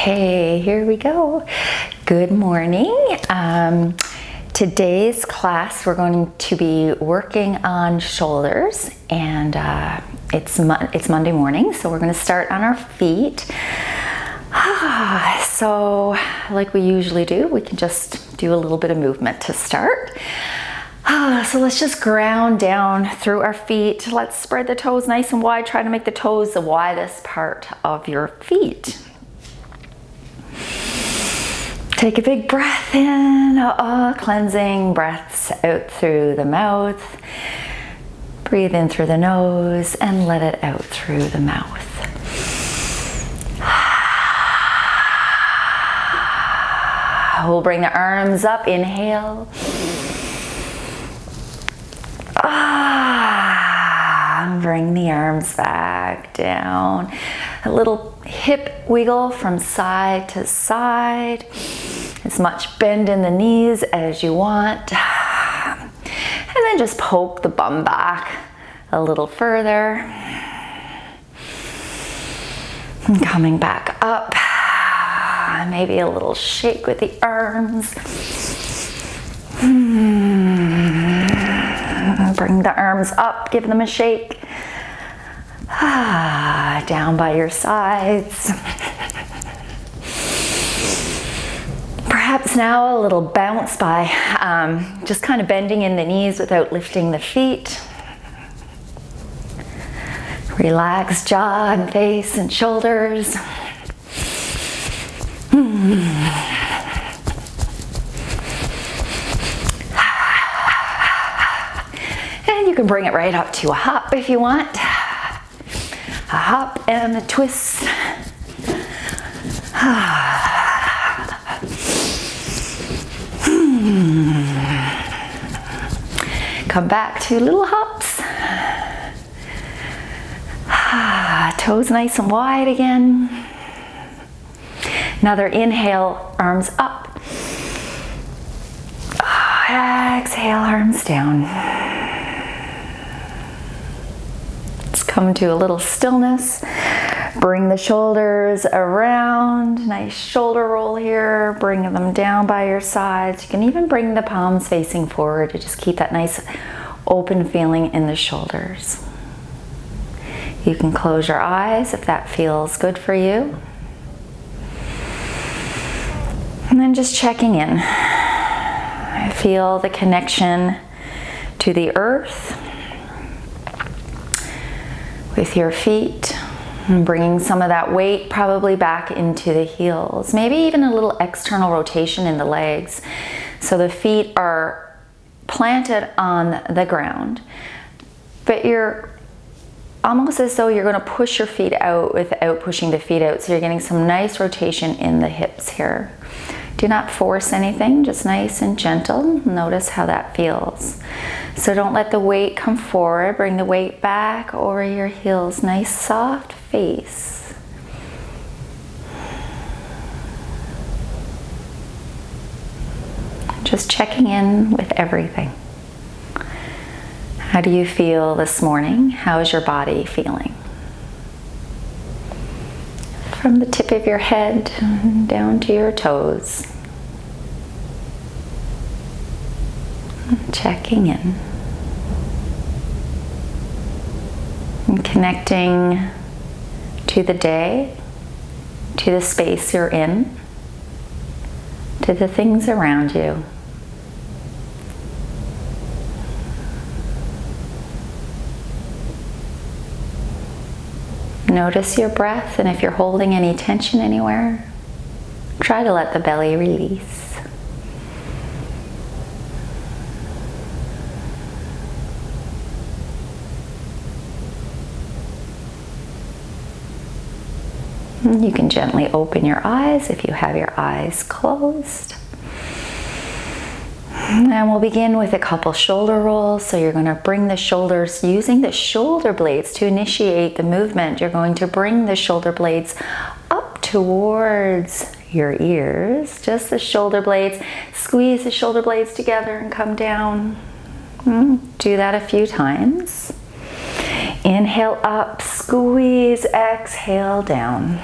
Okay, here we go. Good morning. Today's class we're going to be working on shoulders, and it's Monday morning, so we're going to start on our feet. So like we usually do, we can just do a little bit of movement to start. So let's just ground down through our feet. Let's spread the toes nice and wide. Try to make the toes the widest part of your feet. Take a big breath in, cleansing breaths out through the mouth. Breathe in through the nose and let it out through the mouth. We'll bring the arms up, inhale. Bring the arms back down. A little hip wiggle from side to side. As much bend in the knees as you want. And then just poke the bum back a little further. And coming back up. Maybe a little shake with the arms. Bring the arms up, give them a shake. Down by your sides. Perhaps now a little bounce by just kind of bending in the knees without lifting the feet. Relax jaw and face and shoulders. And you can bring it right up to a hop if you want. A hop and a twist. Come back to little hops. Toes nice and wide again. Another inhale, arms up. Exhale, arms down. Let's come to a little stillness. Bring the shoulders around. Nice shoulder roll here. Bring them down by your sides. You can even bring the palms facing forward to just keep that nice open feeling in the shoulders. You can close your eyes if that feels good for you. And then just checking in. Feel the connection to the earth with your feet. And bringing some of that weight probably back into the heels. Maybe even a little external rotation in the legs. So the feet are planted on the ground. But you're almost as though you're going to push your feet out without pushing the feet out. So you're getting some nice rotation in the hips here. Do not force anything, just nice and gentle. Notice how that feels. So don't let the weight come forward. Bring the weight back over your heels. Nice soft face. Just checking in with everything. How do you feel this morning? How is your body feeling? From the tip of your head down to your toes. Checking in. And connecting to the day, to the space you're in, to the things around you. Notice your breath, and if you're holding any tension anywhere, try to let the belly release. You can gently open your eyes if you have your eyes closed. And we'll begin with a couple shoulder rolls. So you're going to bring the shoulders, using the shoulder blades to initiate the movement. You're going to bring the shoulder blades up towards your ears. Just the shoulder blades. Squeeze the shoulder blades together and come down. Do that a few times. Inhale up, squeeze, exhale down.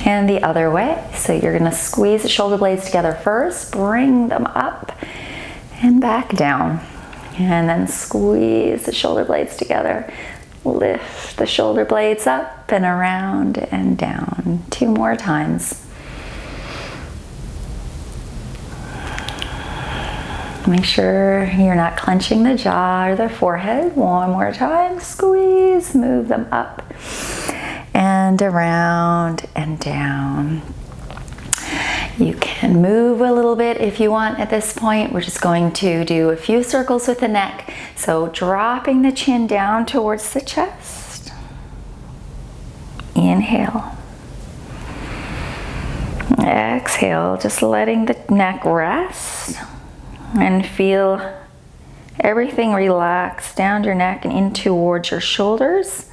And the other way. So you're going to squeeze the shoulder blades together first, bring them up and back down. And then squeeze the shoulder blades together. Lift the shoulder blades up and around and down. 2 more times. Make sure you're not clenching the jaw or the forehead. 1 more time. Squeeze, move them up and around and down. You can move a little bit if you want at this point. We're just going to do a few circles with the neck. So dropping the chin down towards the chest. Inhale. Exhale, just letting the neck rest and feel everything relax down your neck and in towards your shoulders.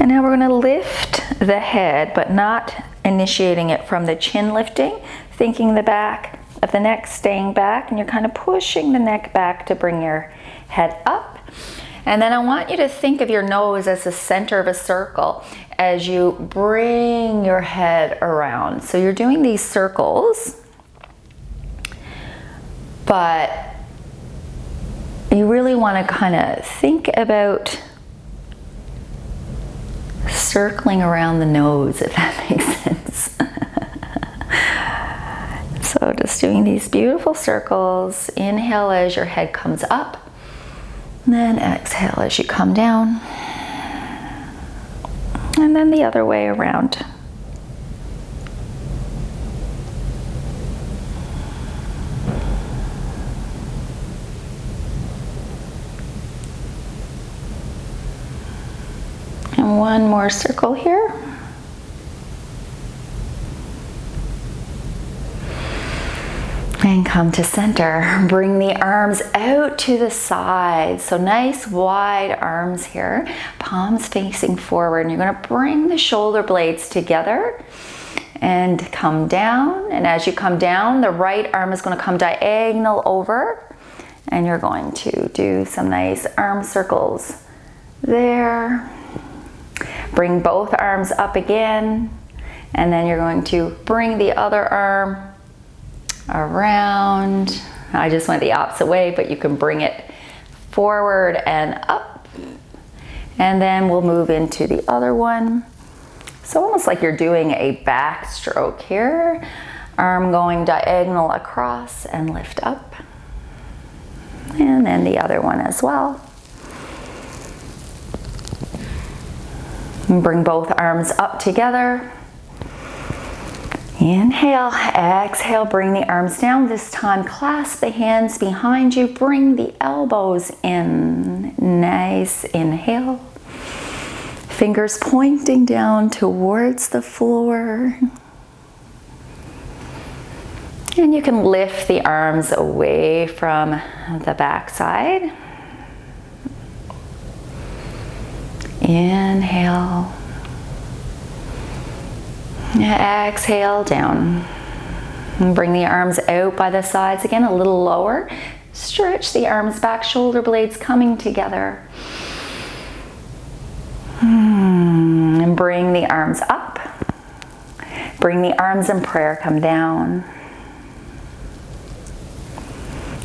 And now we're going to lift the head, but not initiating it from the chin lifting, thinking the back of the neck staying back, and you're kind of pushing the neck back to bring your head up. And then I want you to think of your nose as the center of a circle as you bring your head around. So you're doing these circles, but you really want to kind of think about circling around the nose, if that makes sense. So just doing these beautiful circles. Inhale as your head comes up, and then exhale as you come down, and then the other way around. And 1 more circle here. And come to center. Bring the arms out to the side. So nice wide arms here. Palms facing forward. And you're going to bring the shoulder blades together and come down. And as you come down, the right arm is going to come diagonal over. And you're going to do some nice arm circles there. Bring both arms up again, and then you're going to bring the other arm around. I just went the opposite way, but you can bring it forward and up. And then we'll move into the other one. So almost like you're doing a backstroke here. Arm going diagonal across and lift up. And then the other one as well. And bring both arms up together. Inhale, exhale, bring the arms down. This time, clasp the hands behind you. Bring the elbows in. Nice inhale. Fingers pointing down towards the floor. And you can lift the arms away from the backside. Inhale. Exhale down. And bring the arms out by the sides again, a little lower. Stretch the arms back, shoulder blades coming together. And bring the arms up. Bring the arms in prayer, come down.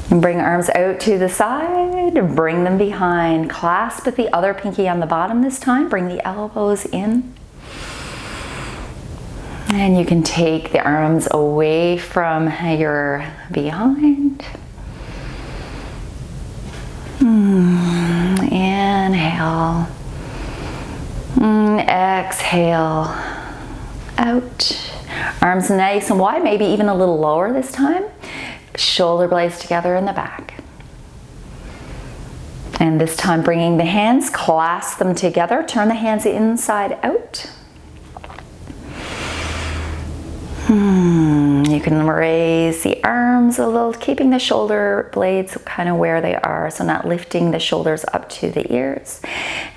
And bring arms out to the side, bring them behind. Clasp with the other pinky on the bottom this time. Bring the elbows in. And you can take the arms away from your behind. Inhale. Exhale. Out. Arms nice and wide, maybe even a little lower this time. Shoulder blades together in the back. And this time bringing the hands, clasp them together. Turn the hands inside out. You can raise the arms a little, keeping the shoulder blades kind of where they are, so not lifting the shoulders up to the ears.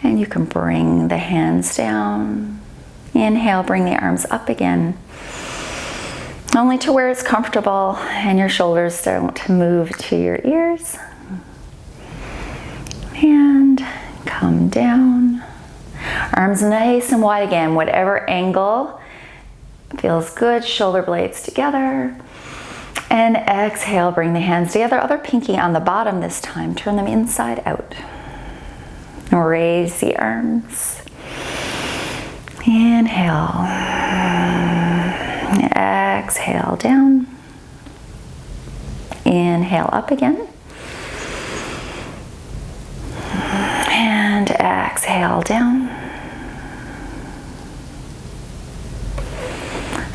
And you can bring the hands down. Inhale, bring the arms up again. Only to where it's comfortable and your shoulders don't move to your ears. And come down. Arms nice and wide again, whatever angle feels good. Shoulder blades together. And exhale, bring the hands together. Other pinky on the bottom this time. Turn them inside out. Raise the arms. Inhale. Exhale down. Inhale up again. And exhale down.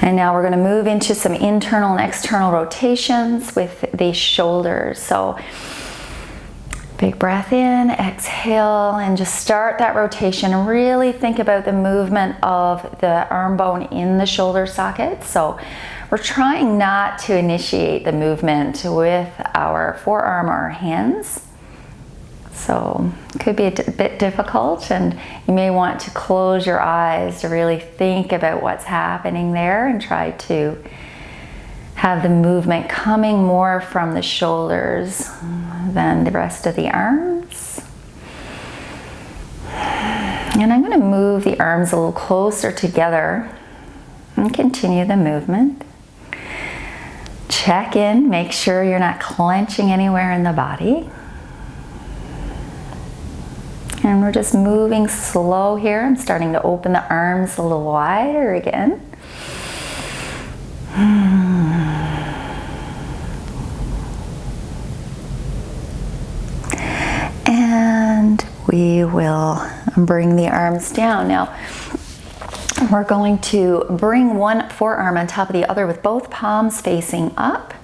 And now we're going to move into some internal and external rotations with the shoulders. So big breath in, exhale, and just start that rotation. And really think about the movement of the arm bone in the shoulder socket. So we're trying not to initiate the movement with our forearm or our hands. So it could be a bit difficult, and you may want to close your eyes to really think about what's happening there and try to have the movement coming more from the shoulders than the rest of the arms. And I'm going to move the arms a little closer together and continue the movement. Check in, make sure you're not clenching anywhere in the body. And we're just moving slow here. I'm starting to open the arms a little wider again. And we will bring the arms down. Now, we're going to bring one forearm on top of the other with both palms facing up.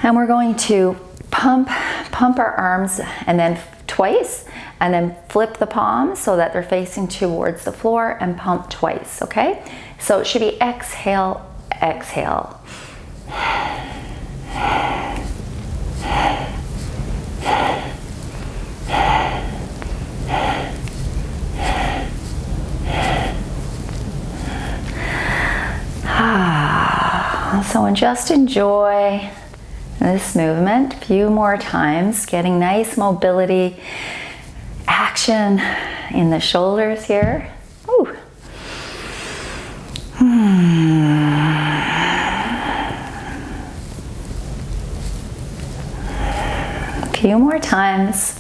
And we're going to pump our arms and then twice, and then flip the palms so that they're facing towards the floor and pump twice, okay? So it should be exhale, exhale. So just enjoy this movement a few more times, getting nice mobility, action in the shoulders here. Ooh. A few more times.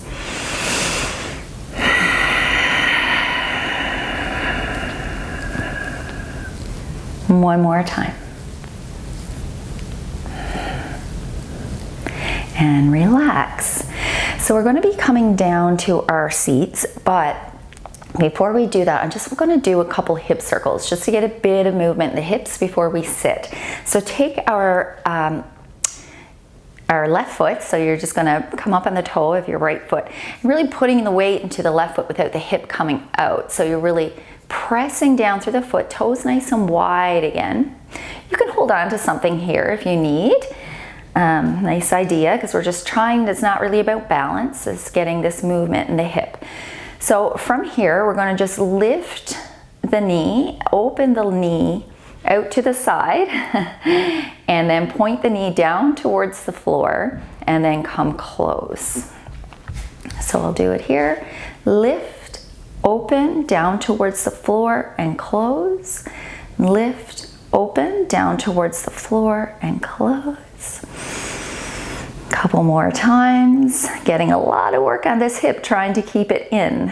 One more time. And relax. So we're going to be coming down to our seats, but before we do that, I'm just going to do a couple hip circles just to get a bit of movement in the hips before we sit. So take our left foot, so you're just going to come up on the toe of your right foot, and really putting the weight into the left foot without the hip coming out. So you're really pressing down through the foot, toes nice and wide again. You can hold on to something here if you need. Nice idea, because we're just trying, it's not really about balance, it's getting this movement in the hip. So from here, we're going to just lift the knee, open the knee out to the side, and then point the knee down towards the floor, and then come close. So I'll do it here. Lift, open, down towards the floor, and close. Lift, open, down towards the floor, and close. Couple more times, getting a lot of work on this hip, trying to keep it in.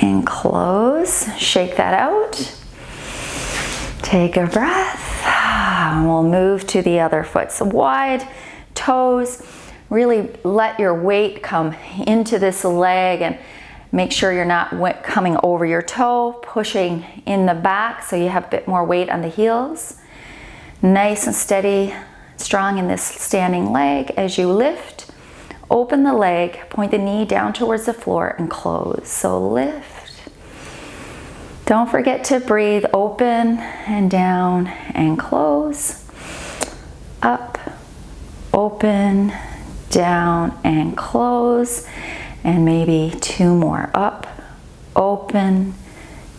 And close, shake that out. Take a breath, and we'll move to the other foot. So wide toes, really let your weight come into this leg and make sure you're not coming over your toe, pushing in the back so you have a bit more weight on the heels. Nice and steady, strong in this standing leg. As you lift, open the leg, point the knee down towards the floor, and close. So lift, Don't forget to breathe open and down and close. Up, open, down and close. And maybe 2 more. Up, open,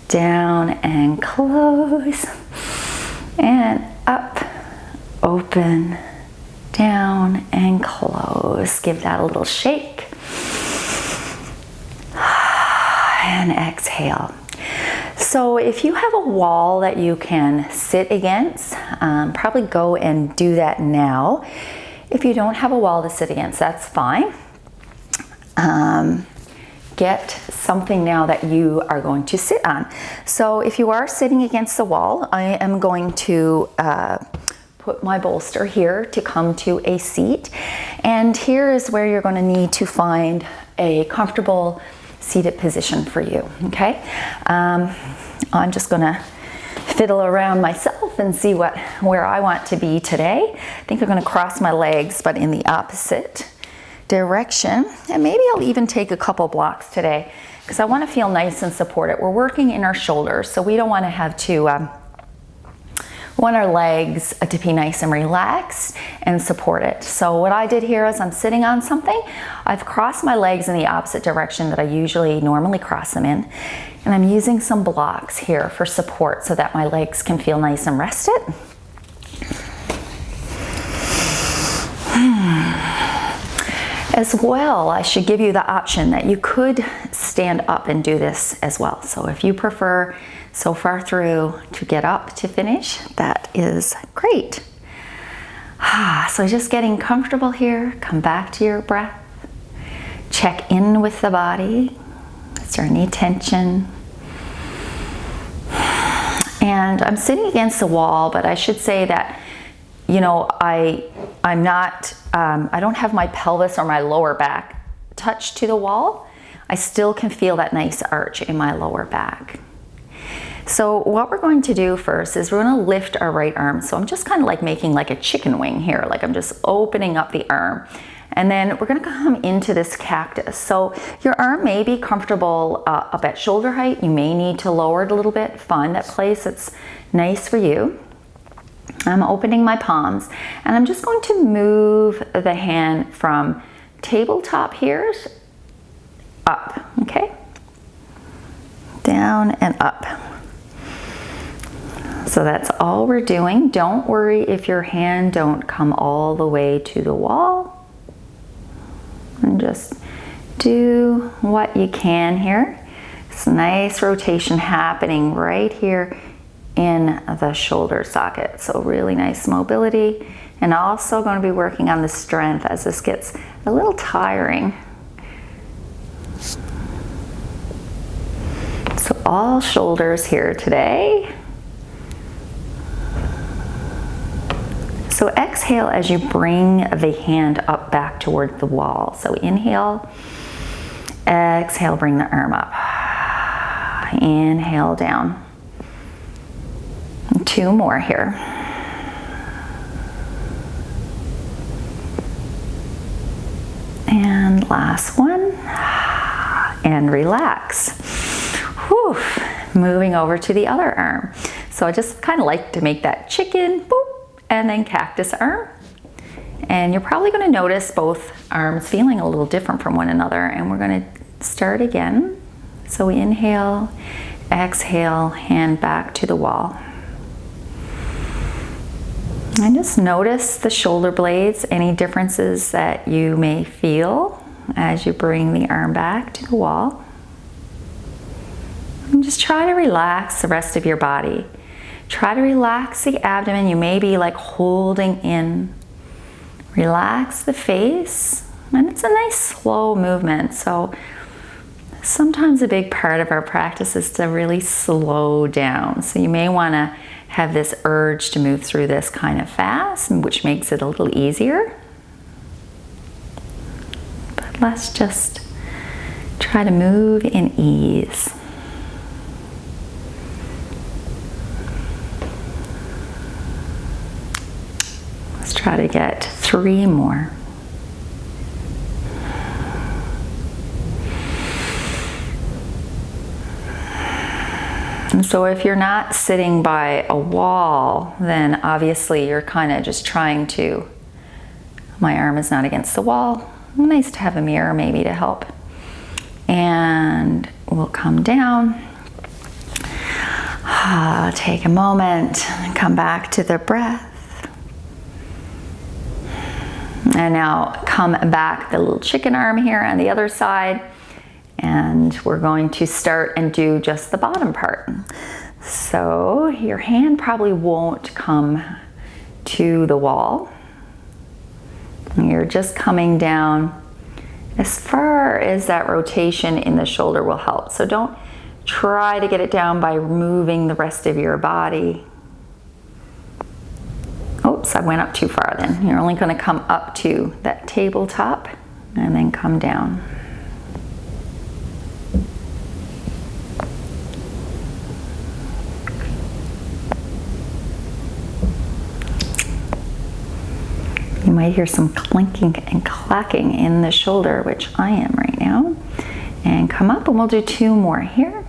down and close. And up, open, down and close. Give that a little shake. And exhale. So if you have a wall that you can sit against, probably go and do that now. If you don't have a wall to sit against, that's fine. Get something now that you are going to sit on. So if you are sitting against the wall, I am going to put my bolster here to come to a seat. And here is where you're going to need to find a comfortable seated position for you, okay? I'm just going to fiddle around myself and see where I want to be today. I think I'm going to cross my legs, but in the opposite direction. And maybe I'll even take a couple blocks today because I want to feel nice and supported. We're working in our shoulders, so we don't want to have to, want our legs to be nice and relaxed and supported. So what I did here is I'm sitting on something. I've crossed my legs in the opposite direction that I normally cross them in. And I'm using some blocks here for support so that my legs can feel nice and rested. As well, I should give you the option that you could stand up and do this as well. So if you prefer so far through to get up to finish, that is great. So just getting comfortable here, come back to your breath, check in with the body. Is there any tension? And I'm sitting against the wall, but I should say that, you know, I'm not, I don't have my pelvis or my lower back touched to the wall. I still can feel that nice arch in my lower back. So what we're going to do first is we're going to lift our right arm. So I'm just kind of like making like a chicken wing here, like I'm just opening up the arm. And then we're going to come into this cactus. So your arm may be comfortable up at shoulder height. You may need to lower it a little bit. Find that place that's nice for you. I'm opening my palms and I'm just going to move the hand from tabletop here up, okay? Down and up. So that's all we're doing. Don't worry if your hand don't come all the way to the wall. And just do what you can here. It's nice rotation happening right here in the shoulder socket. So really nice mobility, and also going to be working on the strength as this gets a little tiring. So all shoulders here today. So exhale as you bring the hand up back toward the wall. So inhale, exhale, bring the arm up. Inhale down. 2 more here. And last one. And relax. Whew. Moving over to the other arm. So I just kind of like to make that chicken, boop, and then cactus arm. And you're probably going to notice both arms feeling a little different from one another. And we're going to start again. So we inhale, exhale, hand back to the wall. And just notice the shoulder blades, any differences that you may feel as you bring the arm back to the wall. And just try to relax the rest of your body. Try to relax the abdomen. You may be like holding in. Relax the face. And it's a nice slow movement. So sometimes a big part of our practice is to really slow down. So you may want to have this urge to move through this kind of fast, which makes it a little easier. But let's just try to move in ease. Let's try to get 3 more. And So if you're not sitting by a wall, then obviously you're kind of just trying to, my arm is not against the wall. Nice to have a mirror maybe to help. And we'll come down. Take a moment, come back to the breath. And now come back, the little chicken arm here on the other side. And we're going to start and do just the bottom part. So your hand probably won't come to the wall. You're just coming down as far as that rotation in the shoulder will help. So don't try to get it down by moving the rest of your body. Oops, I went up too far then. You're only going to come up to that tabletop and then come down. You might hear some clinking and clacking in the shoulder, which I am right now. And come up, and we'll do 2 more here.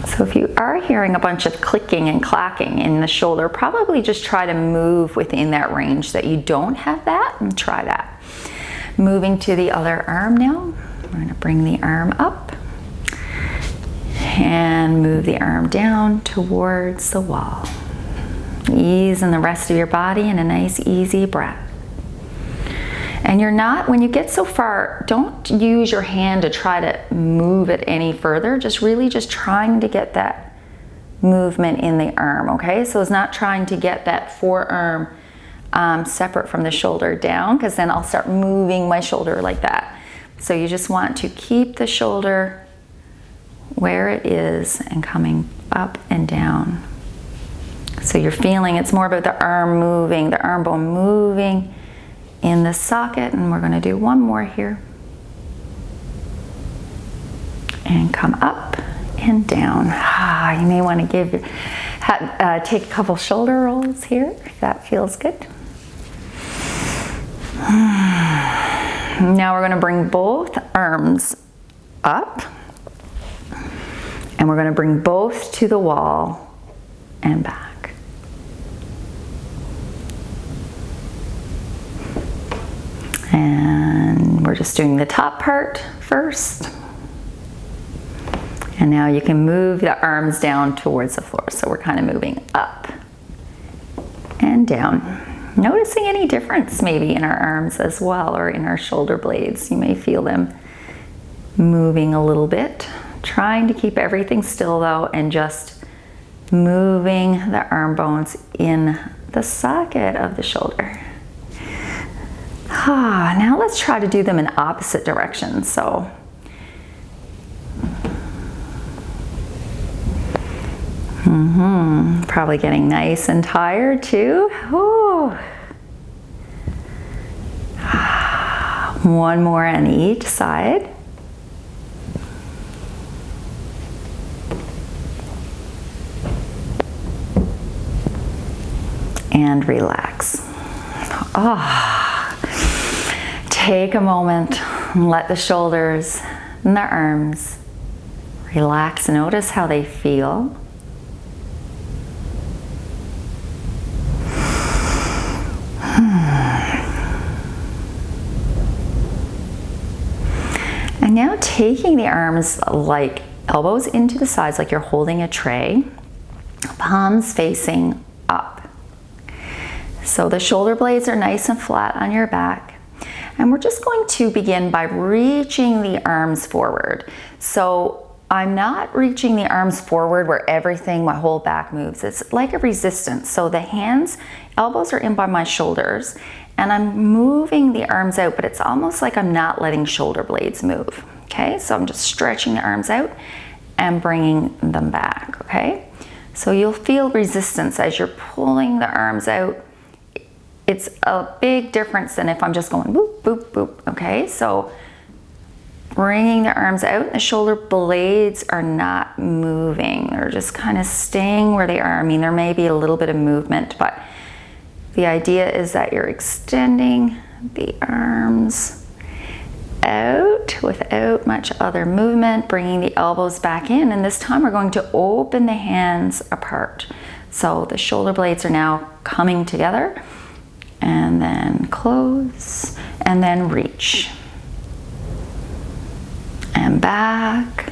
So if you are hearing a bunch of clicking and clacking in the shoulder, probably just try to move within that range that you don't have that, and try that. Moving to the other arm now. We're going to bring the arm up and move the arm down towards the wall. Ease in the rest of your body and a nice easy breath. And you're not, when you get so far, don't use your hand to try to move it any further. Just really just trying to get that movement in the arm, okay? So it's not trying to get that forearm separate from the shoulder down, because then I'll start moving my shoulder like that. So you just want to keep the shoulder where it is and coming up and down. So you're feeling it's more about the arm moving, the arm bone moving in the socket. And we're going to do 1 more here. And come up and down. You may want to take a couple shoulder rolls here if that feels good. Now we're going to bring both arms up. And we're going to bring both to the wall and back. And we're just doing the top part first. And now you can move the arms down towards the floor. So we're kind of moving up and down. Noticing any difference maybe in our arms as well, or in our shoulder blades. You may feel them moving a little bit. Trying to keep everything still though, and just moving the arm bones in the socket of the shoulder. Now let's try to do them in opposite directions. So probably getting nice and tired too. Ooh. 1 more on each side. And relax. Take a moment and let the shoulders and the arms relax. Notice how they feel. And now taking the arms like elbows into the sides, like you're holding a tray, palms facing up. So the shoulder blades are nice and flat on your back. And we're just going to begin by reaching the arms forward. So I'm not reaching the arms forward where everything, my whole back moves. It's like a resistance. So the hands, elbows are in by my shoulders, and I'm moving the arms out, but it's almost like I'm not letting shoulder blades move. Okay, so I'm just stretching the arms out and bringing them back, okay? So you'll feel resistance as you're pulling the arms out. It's a big difference than if I'm just going boop, boop, boop, okay? So bringing the arms out, the shoulder blades are not moving. They're just kind of staying where they are. I mean, there may be a little bit of movement, but the idea is that you're extending the arms out without much other movement, bringing the elbows back in. And this time we're going to open the hands apart. So the shoulder blades are now coming together, and then close, and then reach. And back,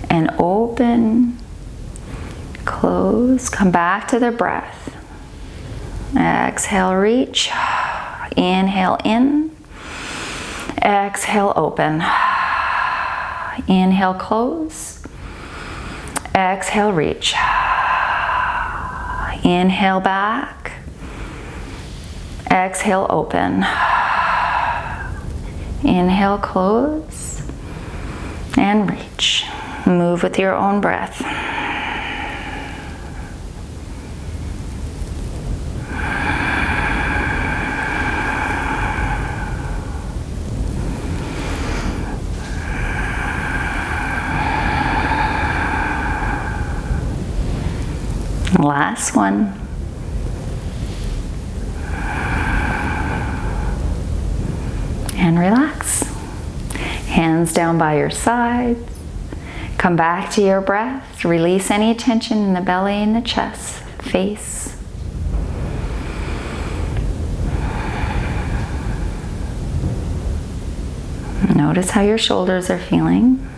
and open, close, come back to the breath. Exhale, reach. Inhale in. Exhale, open. Inhale, close. Exhale, reach. Inhale, back. Exhale, open. Inhale, close. And reach. Move with your own breath. Last one. And relax. Hands down by your sides. Come back to your breath. Release any tension in the belly and the chest, face. Notice how your shoulders are feeling.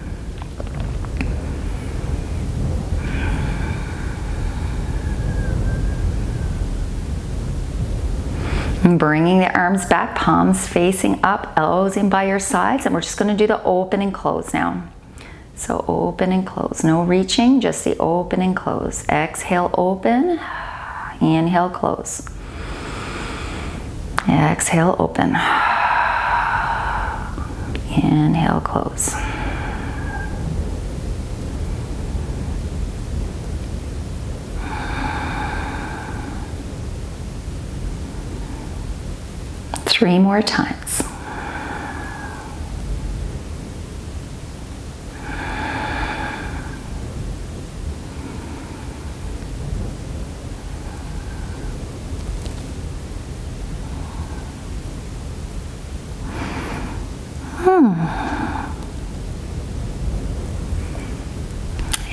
And bringing the arms back, palms facing up, elbows in by your sides, and we're just going to do the open and close now. So open and close, no reaching, just the open and close. Exhale, open. Inhale, close. Exhale, open. Inhale, close. Three more times.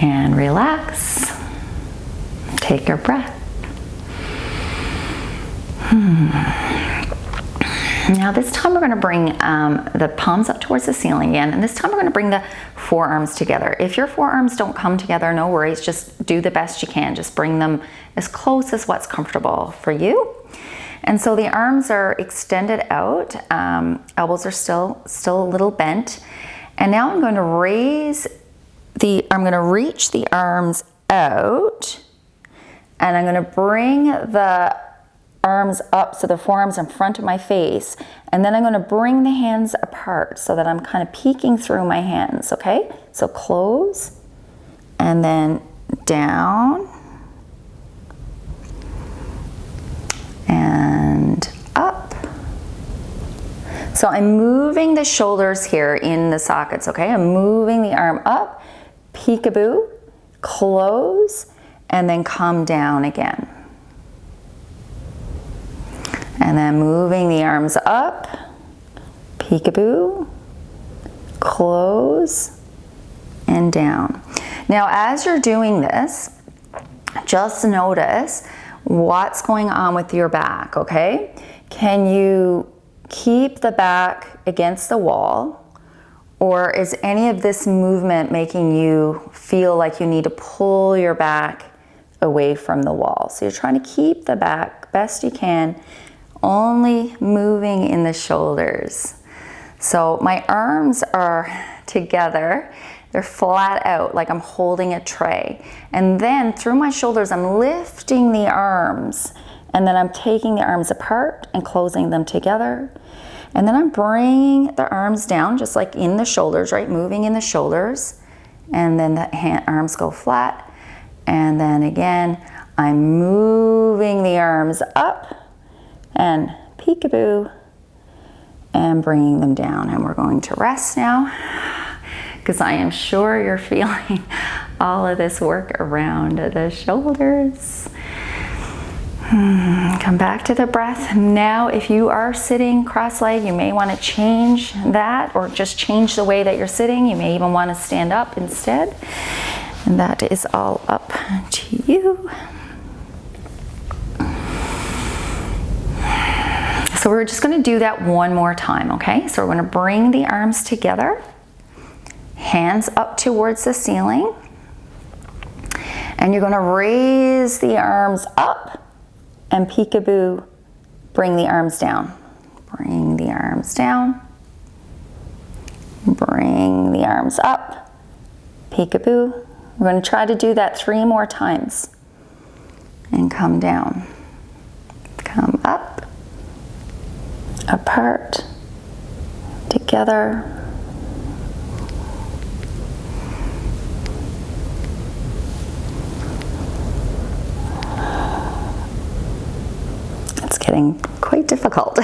And relax. Take your breath. Now this time we're going to bring the palms up towards the ceiling again, and this time we're going to bring the forearms together. If your forearms don't come together, no worries, just do the best you can. Just bring them as close as what's comfortable for you. And so the arms are extended out, elbows are still a little bent. And now I'm going to reach the arms out, and I'm going to bring the arms up, so the forearms in front of my face, and then I'm going to bring the hands apart so that I'm kind of peeking through my hands, okay? So close, and then down, and up. So I'm moving the shoulders here in the sockets, okay? I'm moving the arm up, peekaboo, close, and then come down again. And then moving the arms up, peekaboo, close, and down. Now, as you're doing this, just notice what's going on with your back, okay? Can you keep the back against the wall, or is any of this movement making you feel like you need to pull your back away from the wall? So you're trying to keep the back best you can, only moving in the shoulders. So my arms are together, they're flat out like I'm holding a tray. And then through my shoulders, I'm lifting the arms, and then I'm taking the arms apart and closing them together. And then I'm bringing the arms down, just like in the shoulders, right? Moving in the shoulders. And then the arms go flat. And then again, I'm moving the arms up and peekaboo, and bringing them down. And we're going to rest now, because I am sure you're feeling all of this work around the shoulders. Come back to the breath. Now, if you are sitting cross-legged, you may want to change that or just change the way that you're sitting. You may even want to stand up instead. And that is all up to you. So we're just going to do that one more time, okay? So we're going to bring the arms together, hands up towards the ceiling, and you're going to raise the arms up and peekaboo, bring the arms down. Bring the arms down, bring the arms up, peekaboo. We're going to try to do that 3 more times and come down. Come up, apart, together. It's getting quite difficult.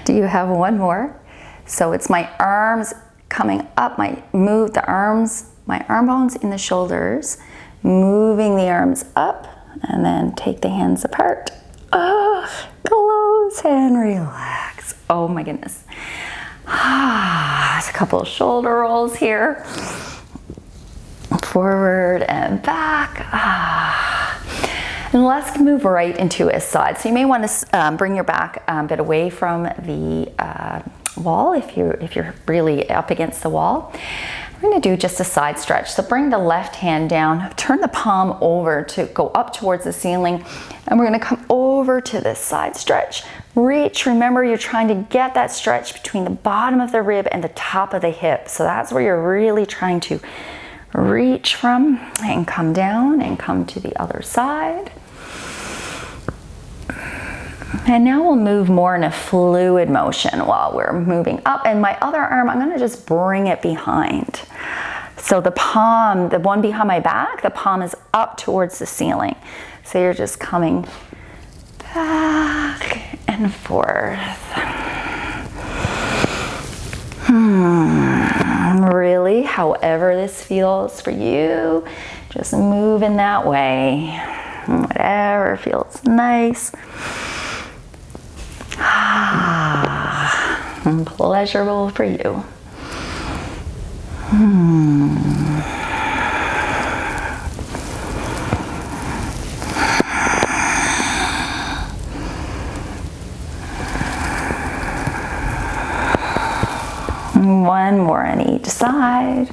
Do you have one more? So it's my arms coming up, move the arms, my arm bones in the shoulders, moving the arms up, and then take the hands apart. Oh, close and relax. Oh my goodness. There's a couple of shoulder rolls here. Forward and back. And let's move right into a side. So you may want to bring your back a bit away from the wall if you're really up against the wall. We're going to do just a side stretch. So bring the left hand down, turn the palm over to go up towards the ceiling, and we're going to come over to this side stretch. Reach, remember you're trying to get that stretch between the bottom of the rib and the top of the hip. So that's where you're really trying to reach from, and come down and come to the other side. And now we'll move more in a fluid motion while we're moving up. And my other arm, I'm going to just bring it behind. So the palm, the one behind my back, the palm is up towards the ceiling. So you're just coming back and forth. Really, however this feels for you, just move in that way. Whatever feels nice. Pleasurable for you. One more on each side.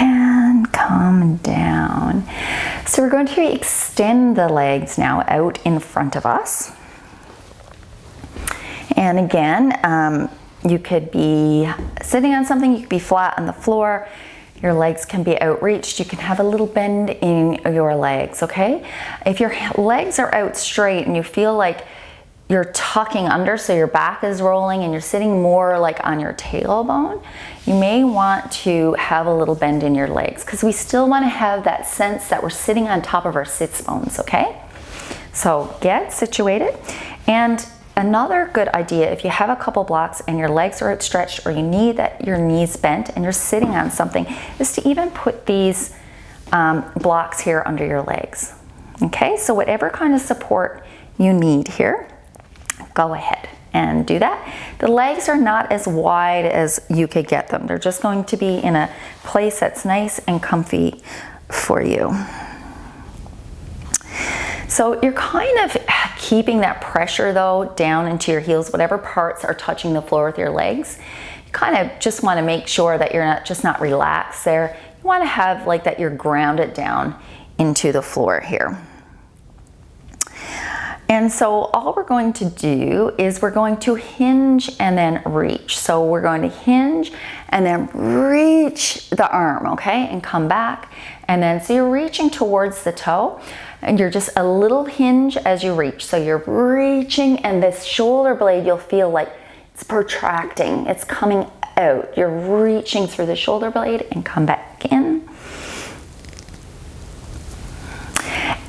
And come down. So we're going to extend the legs now out in front of us. And again, you could be sitting on something, you could be flat on the floor. Your legs can be outreached. You can have a little bend in your legs, okay? If your legs are out straight and you feel like you're tucking under, so your back is rolling and you're sitting more like on your tailbone, you may want to have a little bend in your legs because we still want to have that sense that we're sitting on top of our sits bones, okay? So get situated. And another good idea, if you have a couple blocks and your legs are outstretched or you need that your knees bent and you're sitting on something, is to even put these blocks here under your legs. Okay, so whatever kind of support you need here, go ahead and do that. The legs are not as wide as you could get them. They're just going to be in a place that's nice and comfy for you. So you're kind of keeping that pressure though down into your heels, whatever parts are touching the floor with your legs. You kind of just want to make sure that you're not relaxed there. You want to have like that you're grounded down into the floor here. And so all we're going to do is we're going to hinge and then reach. So we're going to hinge and then reach the arm, okay? And come back. And then so you're reaching towards the toe and you're just a little hinge as you reach. So you're reaching and this shoulder blade, you'll feel like it's protracting. It's coming out. You're reaching through the shoulder blade and come back in.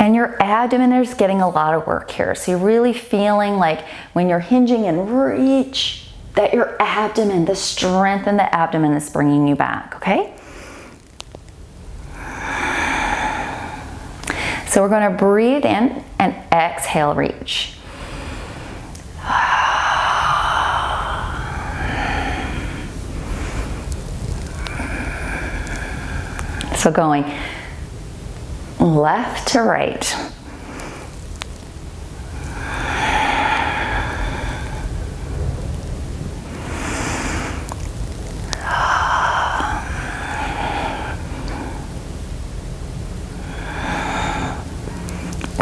And your abdomen is getting a lot of work here. So you're really feeling like when you're hinging and reach, that your abdomen, the strength in the abdomen is bringing you back, okay? So we're going to breathe in and exhale, reach. So going left to right.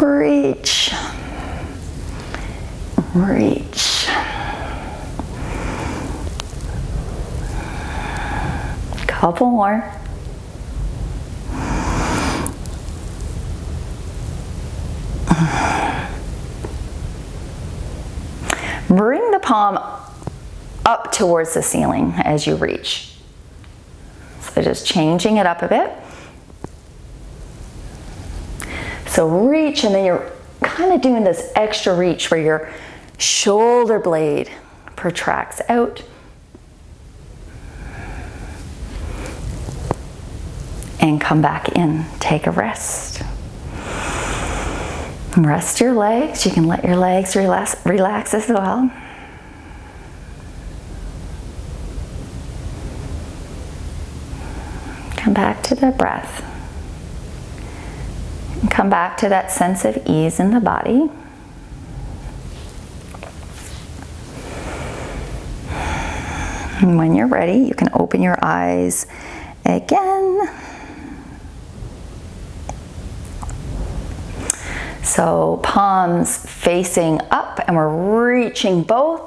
Reach, reach. Couple more. Bring the palm up towards the ceiling as you reach. So just changing it up a bit. So reach, and then you're kind of doing this extra reach where your shoulder blade protracts out. And come back in. Take a rest. Rest your legs. You can let your legs relax as well. Come back to the breath. And come back to that sense of ease in the body. And when you're ready, you can open your eyes again. So palms facing up, and we're reaching both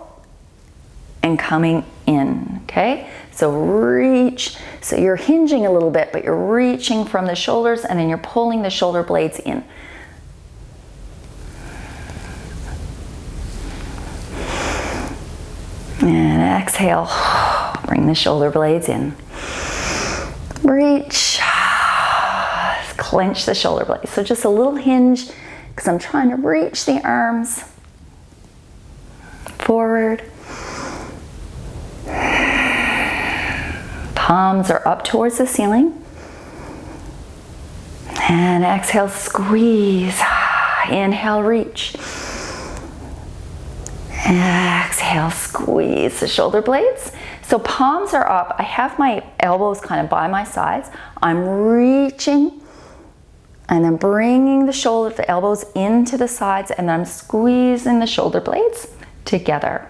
and coming in, okay? So reach, so you're hinging a little bit, but you're reaching from the shoulders, and then you're pulling the shoulder blades in. And exhale, bring the shoulder blades in. Reach, clench the shoulder blades. So just a little hinge, because I'm trying to reach the arms forward. Palms are up towards the ceiling. And exhale, squeeze. Inhale, reach. Exhale, squeeze the shoulder blades. So palms are up. I have my elbows kind of by my sides. I'm reaching and then bringing the elbows into the sides, and then I'm squeezing the shoulder blades together.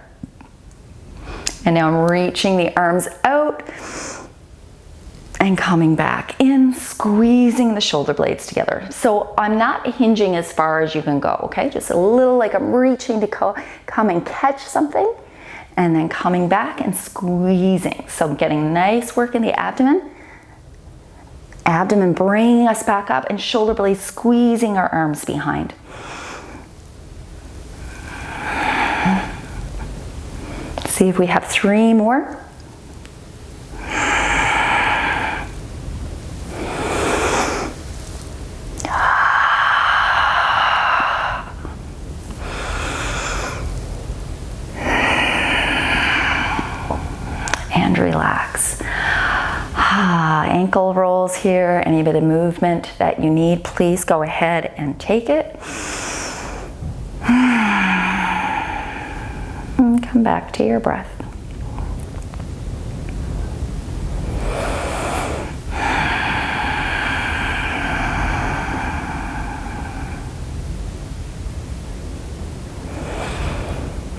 And now I'm reaching the arms out and coming back in, squeezing the shoulder blades together. So I'm not hinging as far as you can go, okay? Just a little like I'm reaching to come and catch something, and then coming back and squeezing. So I'm getting nice work in the abdomen. Abdomen bringing us back up, and shoulder blades squeezing our arms behind. See if we have 3 more. And relax. Ankle rolls here, any bit of movement that you need, please go ahead and take it. And come back to your breath.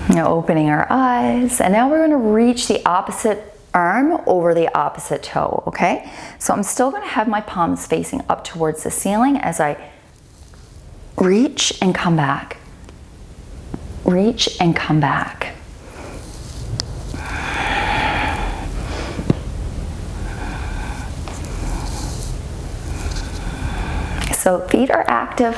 Now opening our eyes, and now we're going to reach the opposite arm over the opposite toe, okay? So I'm still going to have my palms facing up towards the ceiling as I reach and come back. Reach and come back. So feet are active.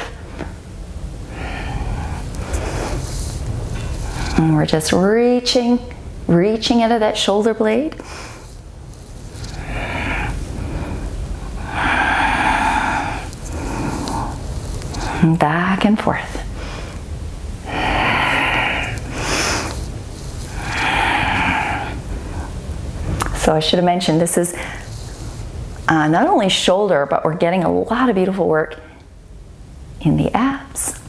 And we're just reaching into that shoulder blade. And back and forth. So I should have mentioned this is not only shoulder, but we're getting a lot of beautiful work in the abs.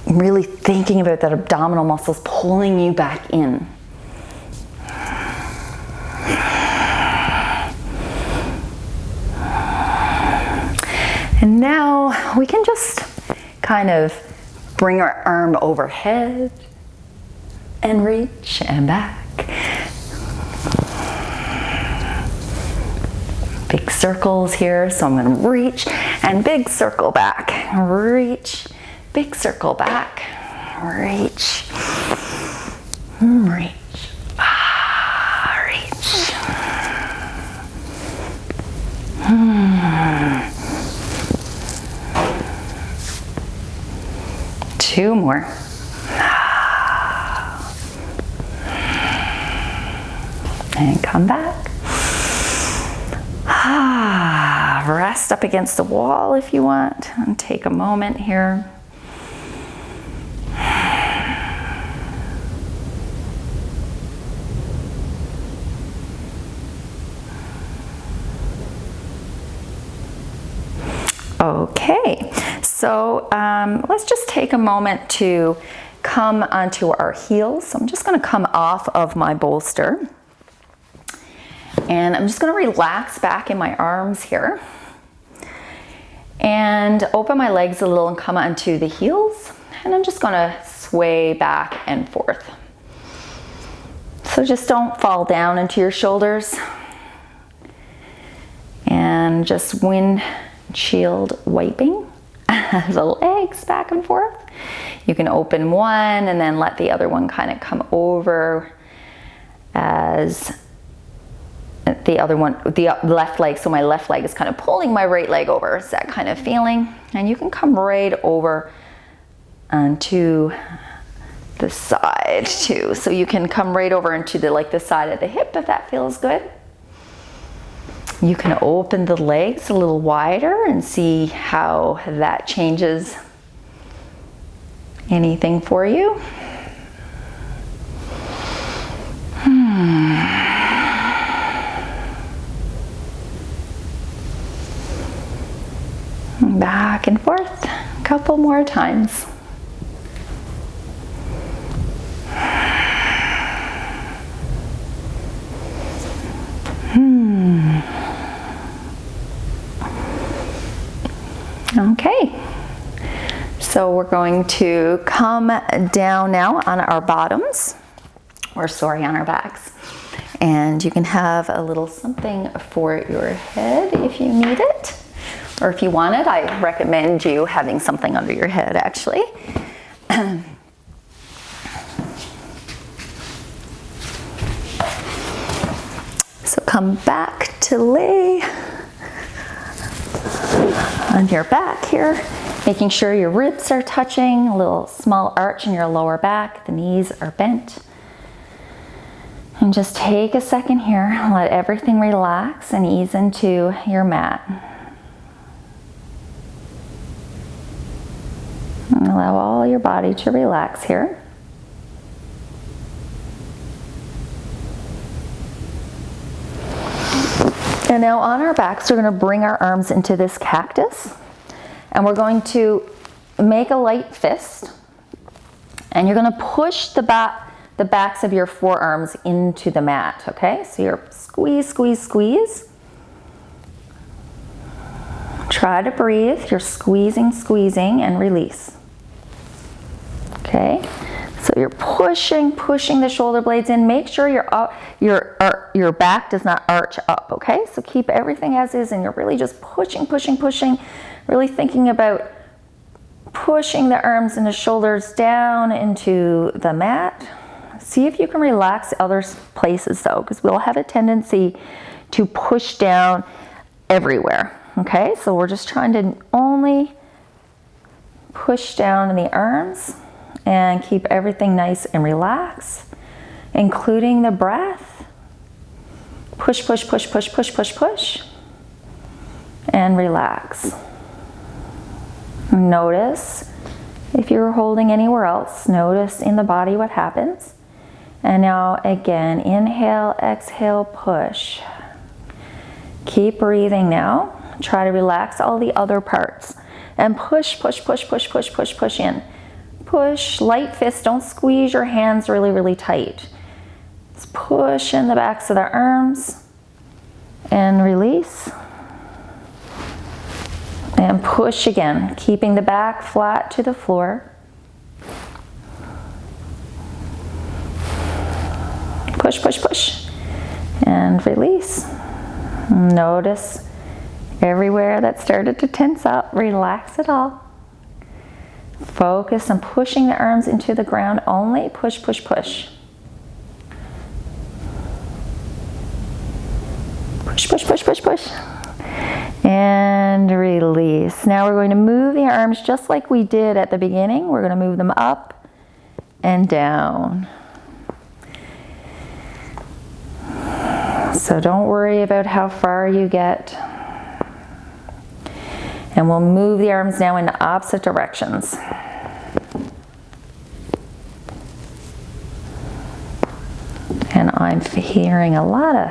Really thinking about that abdominal muscles pulling you back in. And now we can just kind of bring our arm overhead and reach and back. Big circles here, so I'm going to reach and big circle back. Reach, big circle back. Reach, reach, reach. Two more. And come back. Rest up against the wall if you want, and take a moment here. Okay, so let's just take a moment to come onto our heels. So I'm just going to come off of my bolster. And I'm just going to relax back in my arms here. And open my legs a little and come onto the heels. And I'm just going to sway back and forth. So just don't fall down into your shoulders. And just windshield wiping the legs back and forth. You can open one and then let the other one kind of come over as the other one, the left leg, so my left leg is kind of pulling my right leg over. It's that kind of feeling. And you can come right over onto the side too. So you can come right over into the side of the hip if that feels good. You can open the legs a little wider and see how that changes anything for you. Back and forth a couple more times. Okay, so we're going to come down now on our bottoms, or sorry, on our backs. And you can have a little something for your head if you need it. Or if you want it, I recommend you having something under your head, actually. So come back to lay on your back here, making sure your ribs are touching, a little small arch in your lower back, the knees are bent. And just take a second here, let everything relax and ease into your mat. Allow all your body to relax here. And now on our backs, we're going to bring our arms into this cactus. And we're going to make a light fist. And you're going to push the backs of your forearms into the mat, okay? So you're squeeze, squeeze, squeeze. Try to breathe. You're squeezing, squeezing, and release. Okay, so you're pushing the shoulder blades in. Make sure your back does not arch up, okay? So keep everything as is, and you're really just pushing, really thinking about pushing the arms and the shoulders down into the mat. See if you can relax other places though, because we'll have a tendency to push down everywhere, okay? So we're just trying to only push down in the arms and keep everything nice and relaxed, including the breath. Push, push, push, push, push, push, push, and relax. Notice if you're holding anywhere else, notice in the body what happens, And now again, inhale, exhale, push. Keep breathing now. Try to relax all the other parts. And push, push, push, push, push, push, push in. Push, light fist, don't squeeze your hands really, really tight. Just push in the backs of the arms and release. And push again, keeping the back flat to the floor. Push, push, push. And release. Notice everywhere that started to tense up, relax it all. Focus on pushing the arms into the ground only. Push, push, push. Push, push, push, push, push. And release. Now we're going to move the arms just like we did at the beginning. We're going to move them up and down. So don't worry about how far you get. And we'll move the arms now in opposite directions. And I'm hearing a lot of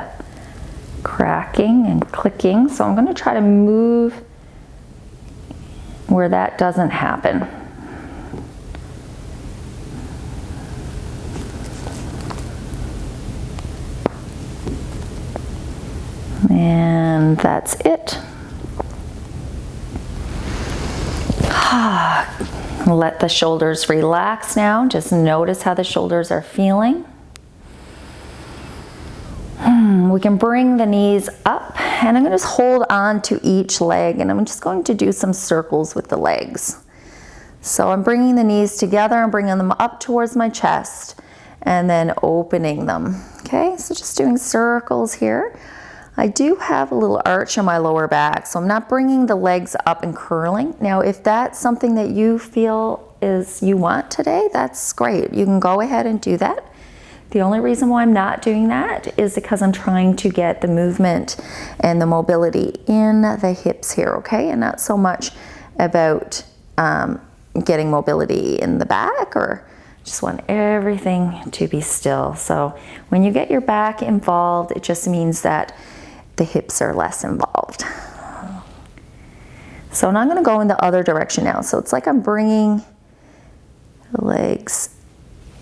cracking and clicking, so I'm going to try to move where that doesn't happen. And that's it. Let the shoulders relax now. Just notice how the shoulders are feeling. We can bring the knees up, and I'm going to just hold on to each leg, and I'm just going to do some circles with the legs. So I'm bringing the knees together, I'm bringing them up towards my chest, and then opening them. Okay, so just doing circles here. I do have a little arch on my lower back, so I'm not bringing the legs up and curling. Now, if that's something that you feel is you want today, that's great. You can go ahead and do that. The only reason why I'm not doing that is because I'm trying to get the movement and the mobility in the hips here, okay? And not so much about getting mobility in the back, or just want everything to be still. So when you get your back involved, it just means that the hips are less involved. So now I'm going to go in the other direction now. So it's like I'm bringing the legs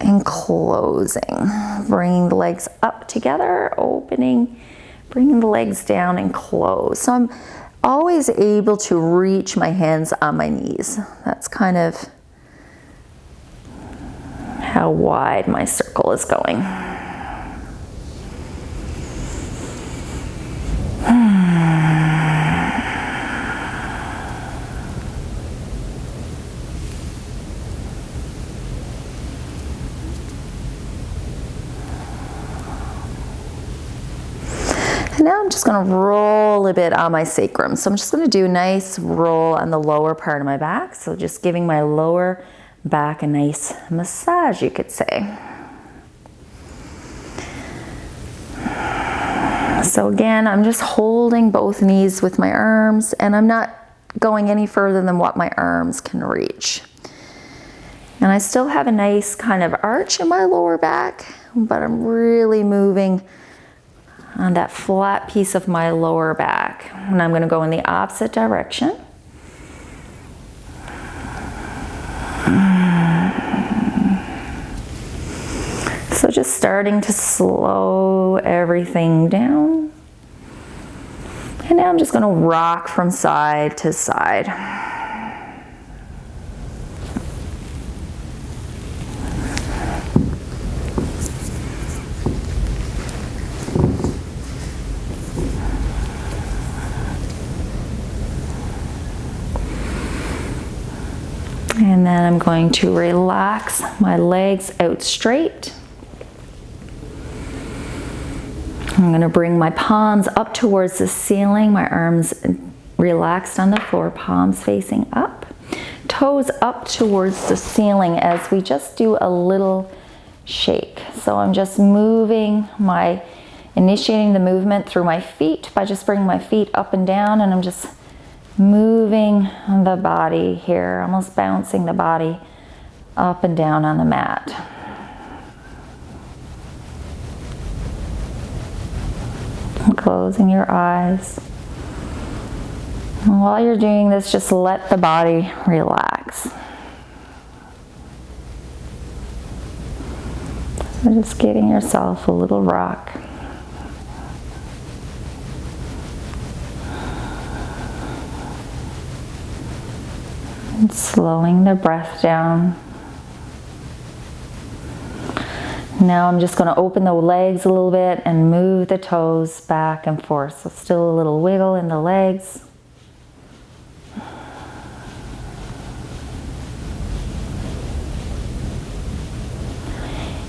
and closing, bringing the legs up together, opening, bringing the legs down and close. So I'm always able to reach my hands on my knees. That's kind of how wide my circle is going. And now I'm just going to roll a bit on my sacrum. So I'm just going to do a nice roll on the lower part of my back. So just giving my lower back a nice massage, you could say. So again, I'm just holding both knees with my arms, and I'm not going any further than what my arms can reach. And I still have a nice kind of arch in my lower back, but I'm really moving on that flat piece of my lower back. And I'm going to go in the opposite direction. So just starting to slow everything down. And now I'm just going to rock from side to side. And then I'm going to relax my legs out straight. I'm going to bring my palms up towards the ceiling, my arms relaxed on the floor, palms facing up, toes up towards the ceiling as we just do a little shake. So I'm just initiating the movement through my feet by just bringing my feet up and down, and I'm just moving the body here, almost bouncing the body up and down on the mat. closing your eyes. And while you're doing this, just let the body relax. So just giving yourself a little rock. And slowing the breath down. Now I'm just going to open the legs a little bit and move the toes back and forth. So still a little wiggle in the legs.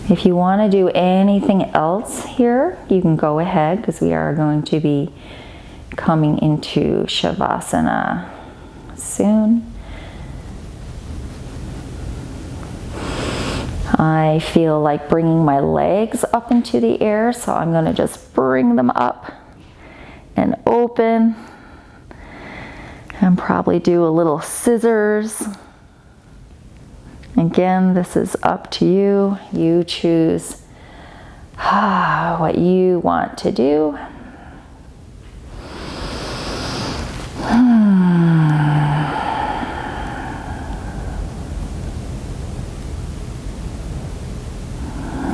If you want to do anything else here, you can go ahead, because we are going to be coming into Shavasana soon. I feel like bringing my legs up into the air, so I'm going to just bring them up and open and probably do a little scissors. Again, this is up to you. You choose what you want to do.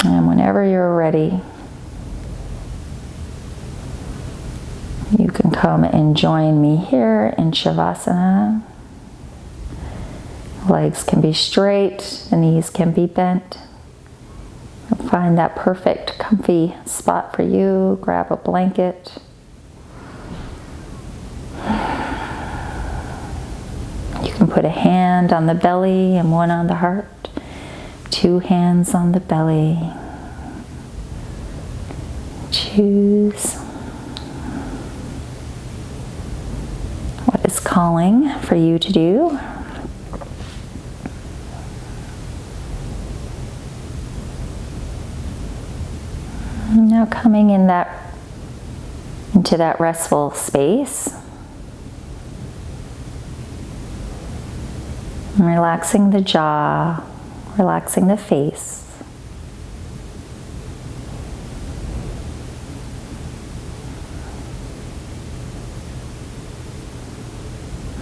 And whenever you're ready, you can come and join me here in Shavasana. Legs can be straight, the knees can be bent. Find that perfect, comfy spot for you. Grab a blanket. You can put a hand on the belly and one on the heart. 2 hands on the belly. Choose what is calling for you to do. Now coming into that restful space. Relaxing the jaw, relaxing the face.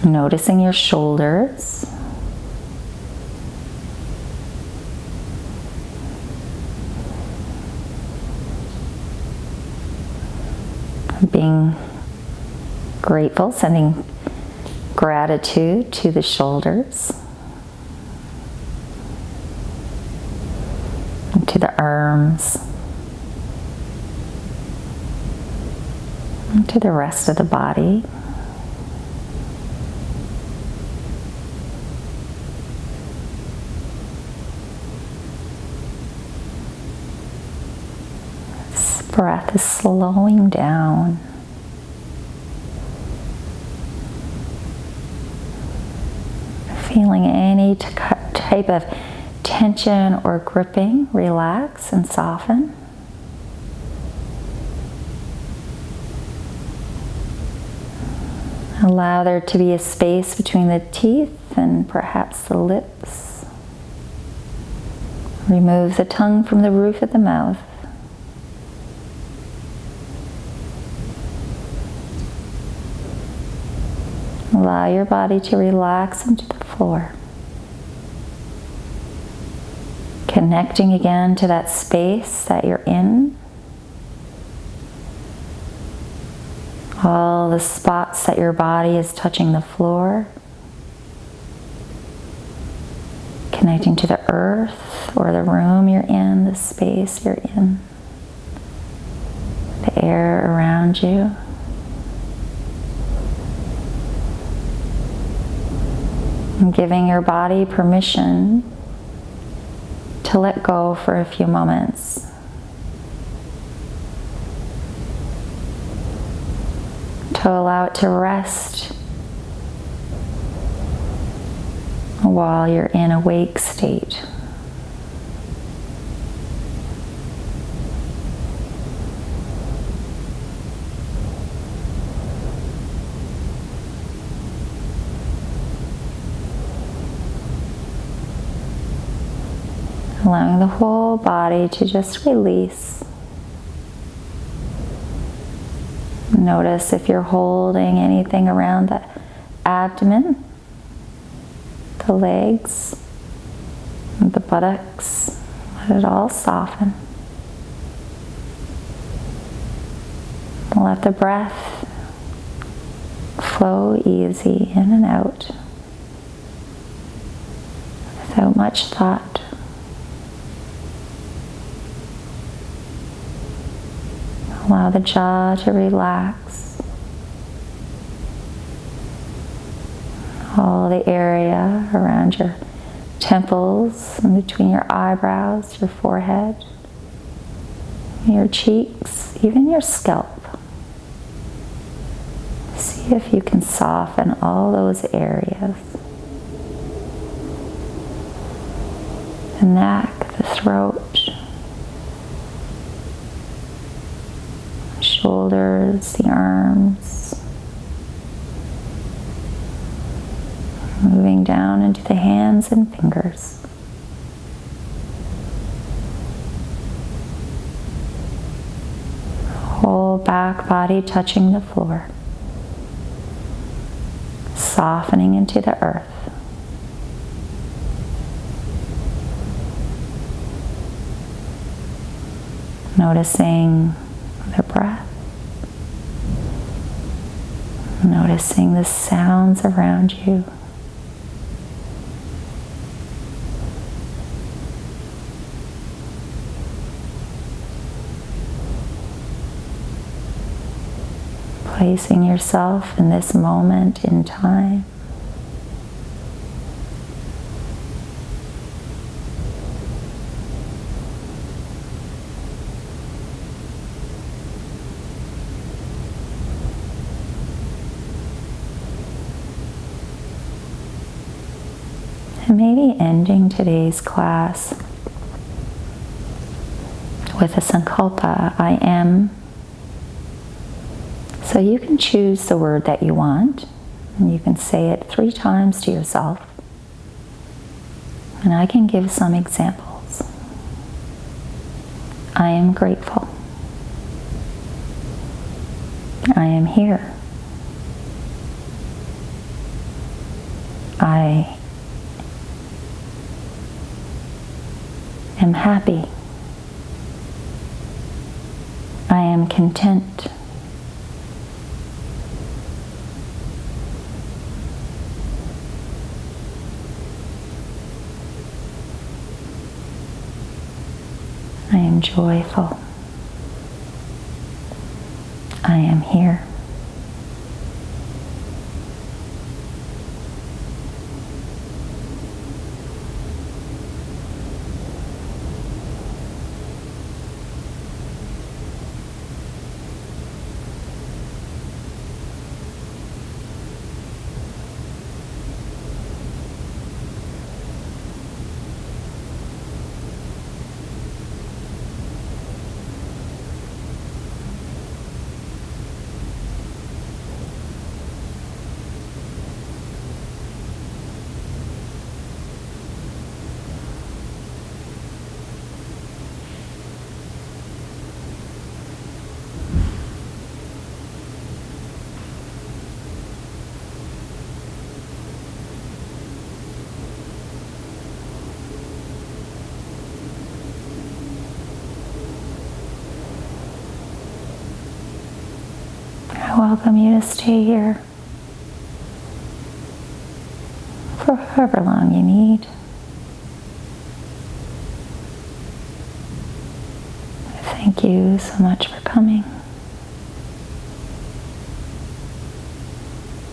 Noticing your shoulders. Being grateful, sending gratitude to the shoulders, and to the arms, and to the rest of the body. Breath is slowing down. Feeling any type of tension or gripping, relax and soften. Allow there to be a space between the teeth and perhaps the lips. Remove the tongue from the roof of the mouth. Allow your body to relax into the floor. Connecting again to that space that you're in. All the spots that your body is touching the floor. Connecting to the earth or the room you're in, the space you're in. The air around you. And giving your body permission to let go for a few moments. To allow it to rest while you're in a awake state. Allowing the whole body to just release. Notice if you're holding anything around the abdomen, the legs, the buttocks. Let it all soften. Let the breath flow easy in and out without much thought. Allow the jaw to relax. All the area around your temples and between your eyebrows, your forehead, your cheeks, even your scalp. See if you can soften all those areas. The neck, the throat, shoulders, the arms. Moving down into the hands and fingers. Whole back body touching the floor. Softening into the earth. Noticing the breath. Noticing the sounds around you. Placing yourself in this moment in time. And maybe ending today's class with a sankalpa, I am. So you can choose the word that you want, and you can say it 3 times to yourself. And I can give some examples. I am grateful. I am here. I am happy. I am content. I am joyful. I am here. I welcome you to stay here for however long you need. Thank you so much for coming.